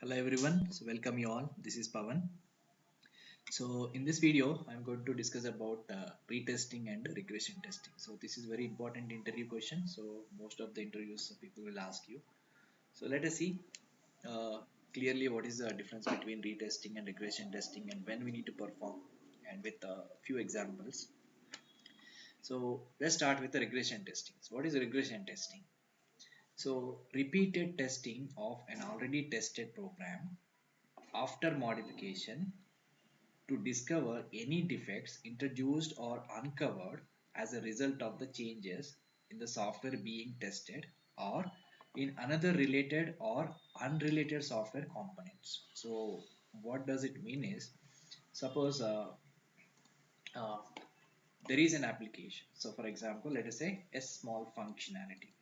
Hello everyone, so welcome you all. This is Pavan. So in this video, I'm going to discuss about retesting and regression testing. So this is very important interview question. So most of the interviews people will ask you. So let us see uh, clearly what is the difference between retesting and regression testing and when we need to perform and with a few examples. So let's start with the regression testing. So what is regression testing? So repeated testing of an already tested program after modification to discover any defects introduced or uncovered as a result of the changes in the software being tested or in another related or unrelated software components. So what does it mean is, suppose uh, there is an application. So for example, let us say a small functionality.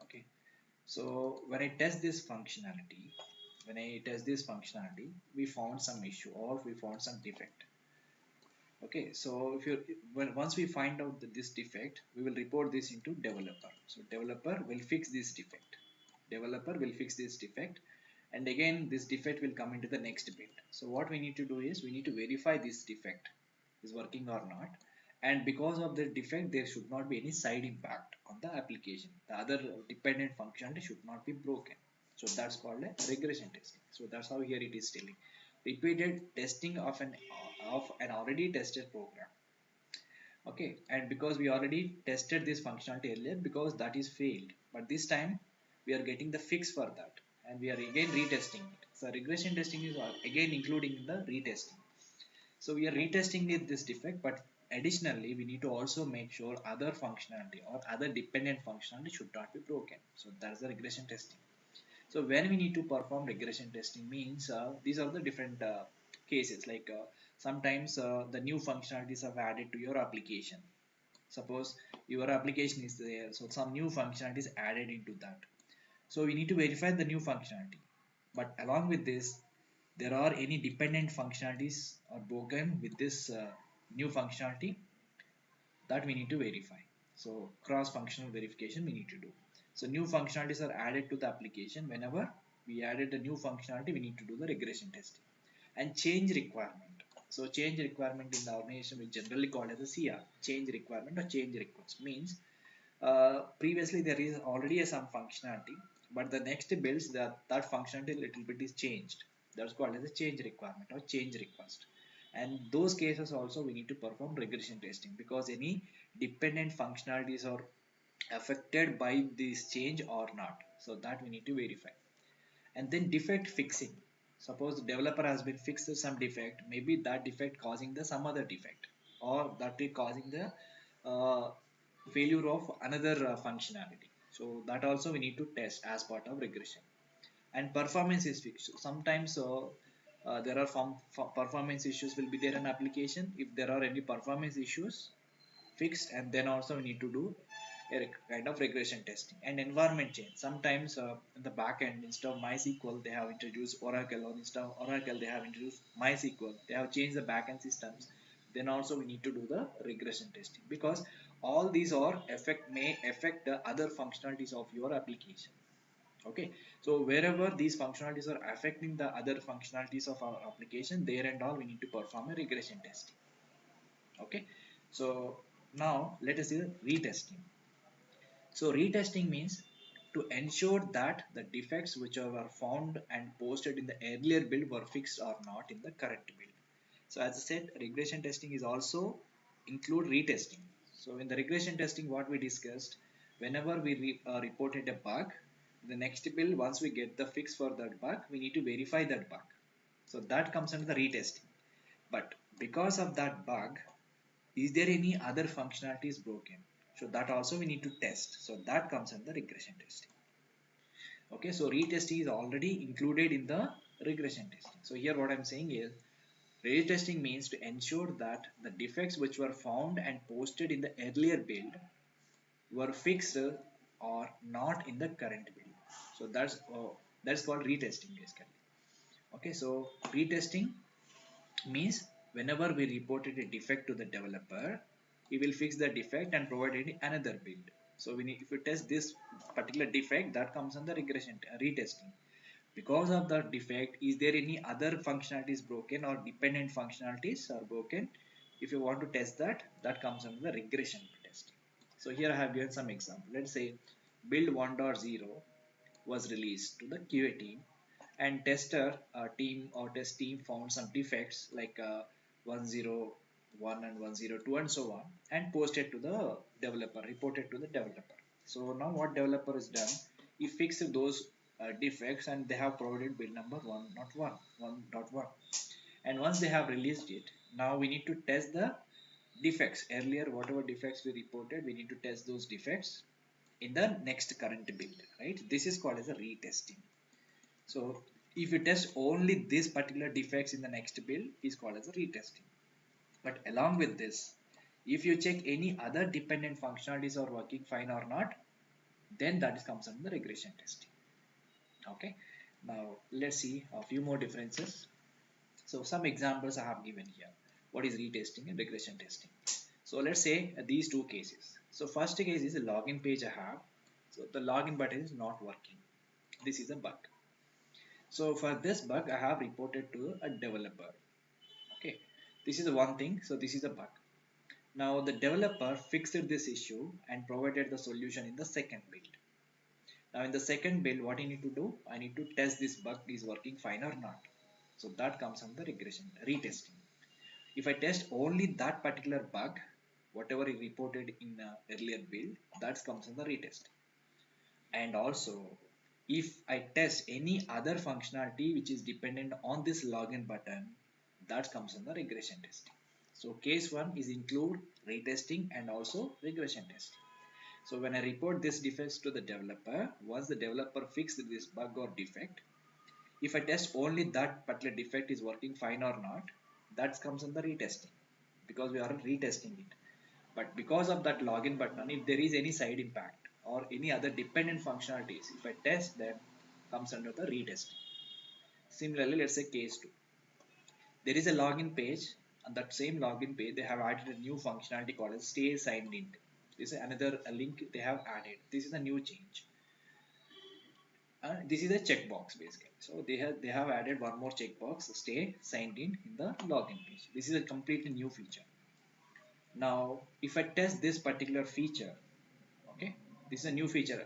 Okay. So when I test this functionality, we found some issue or we found some defect. Okay, so if you once we find out this defect, we will report this into developer. So developer will fix this defect. Developer will fix this defect, and again this defect will come into the next build. So what we need to do is we need to verify this defect is working or not, and because of the defect, there should not be any side impact on the application. The other dependent functionality should not be broken. So that's called a regression testing. So that's how here it is telling repeated testing of an already tested program. Okay, and because we already tested this functionality earlier, because that is failed, but this time we are getting the fix for that, and we are again retesting it. So regression testing is again including the retesting. So we are retesting this defect, but additionally we need to also make sure other functionality or other dependent functionality should not be broken. So that's the regression testing. So when we need to perform regression testing means these are the different cases, like sometimes the new functionalities are added to your application. Suppose your application is there, so some new functionality is added into that. So we need to verify the new functionality. But along with this, there are any dependent functionalities are broken with this new functionality that we need to verify. So cross-functional verification we need to do. So new functionalities are added to the application. Whenever we added a new functionality, we need to do the regression testing. And change requirement. So change requirement in the organization we generally call as a CR, change requirement or change request. Means previously there is already some functionality, but the next builds that functionality little bit is changed. That's called as a change requirement or change request. And those cases also we need to perform regression testing, because any dependent functionalities are affected by this change or not. So that we need to verify. And then defect fixing. Suppose the developer has been fixed some defect, maybe that defect causing the some other defect, or that is causing the uh, failure of another functionality. So that also we need to test as part of regression. And performance is fixed. Sometimes there are performance issues will be there in application. If there are any performance issues fixed, and then also we need to do a kind of regression testing. And environment change. Sometimes in the back end, instead of MySQL they have introduced Oracle, or instead of Oracle they have introduced MySQL. They have changed the backend systems. Then also we need to do the regression testing, because all these are may affect the other functionalities of your application. Okay, so wherever these functionalities are affecting the other functionalities of our application, there and all we need to perform a regression testing. Okay, so now let us see the retesting. So retesting means to ensure that the defects which were found and posted in the earlier build were fixed or not in the current build. So as I said, regression testing is also include retesting. So in the regression testing, what we discussed, whenever we reported a bug, the next build, once we get the fix for that bug, we need to verify that bug. So that comes under the retesting. But because of that bug, is there any other functionalities broken? So that also we need to test. So that comes under regression testing. Okay, so retesting is already included in the regression testing. So here what I'm saying is, retesting means to ensure that the defects which were found and posted in the earlier build were fixed or not in the current build. So that's called retesting basically. Okay, so retesting means whenever we reported a defect to the developer, he will fix the defect and provide another build. So we need, if you test this particular defect, that comes under regression retesting. Because of the defect, is there any other functionalities broken or dependent functionalities are broken? If you want to test that, that comes under the regression testing. So here I have given some example. Let's say build 1.0 was released to the QA team, and tester team or test team found some defects like 101 and 102 and so on, and posted to the developer, reported to the developer. So now what developer is done, he fixed those defects, and they have provided build number 1.1. And once they have released it, now we need to test the defects. Earlier whatever defects we reported, we need to test those defects in the next current build, right? This is called as a retesting. So if you test only this particular defects in the next build, is called as a retesting. But along with this, if you check any other dependent functionalities are working fine or not, then that comes under the regression testing. Okay, now let's see a few more differences. So some examples I have given here. What is retesting and regression testing? So let's say these two cases. So first case is a login page I have. So the login button is not working. This is a bug. So for this bug, I have reported to a developer. Okay, this is the one thing. So this is a bug. Now the developer fixed this issue and provided the solution in the second build. Now in the second build, what I need to do? I need to test this bug is working fine or not. So that comes under regression, retesting. If I test only that particular bug, whatever is reported in earlier build, that comes under retesting. And also, if I test any other functionality which is dependent on this login button, that comes under regression testing. So case 1 is include retesting and also regression testing. So when I report this defects to the developer, once the developer fixed this bug or defect, if I test only that particular defect is working fine or not, that comes under retesting, because we are retesting it. But because of that login button, if there is any side impact or any other dependent functionalities, if I test them, comes under the retesting. Similarly, let's say case 2. There is a login page. On that same login page, they have added a new functionality called as stay signed in. This is another link they have added. This is a new change. This is a checkbox basically. So they have added one more checkbox, stay signed in the login page. This is a completely new feature. Now, if I test this particular feature, okay, this is a new feature.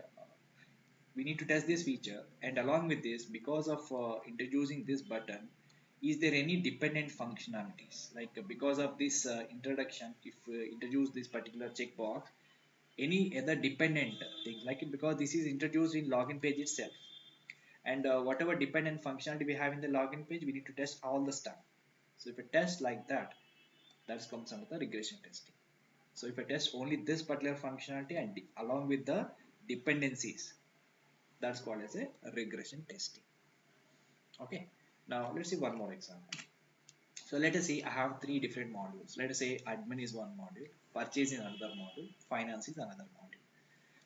We need to test this feature, and along with this, because of introducing this button, is there any dependent functionalities? Like because of this introduction, if we introduce this particular checkbox, any other dependent things like it, because this is introduced in login page itself, and whatever dependent functionality we have in the login page, we need to test all the stuff. So if I test like that, that comes under the regression testing. So if I test only this particular functionality and along with the dependencies, that's called as a regression testing. Okay, now let's see one more example. So let us see I have three different modules. Let us say admin is one module, purchase is another module, finance is another module.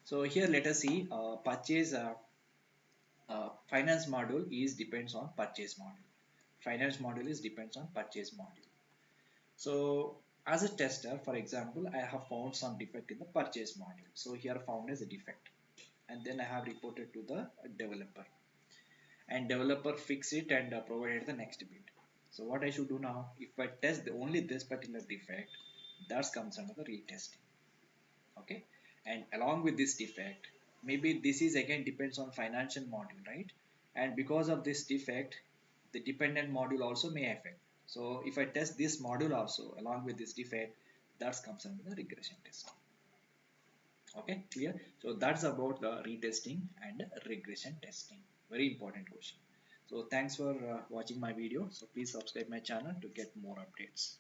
So here let us see purchase finance module is depends on purchase module. Finance module is depends on purchase module. So as a tester, for example, I have found some defect in the purchase module. So here found as a defect, and then I have reported to the developer, and developer fix it and provided the next build. So what I should do now, if I test only this particular defect, that comes under the retesting. Okay, and along with this defect, maybe this is again depends on financial module, right? And because of this defect, the dependent module also may affect. So if I test this module also along with this defect, that comes under the regression testing. Okay, clear? So that's about the retesting and regression testing. Very important question. So thanks for watching my video. So please subscribe my channel to get more updates.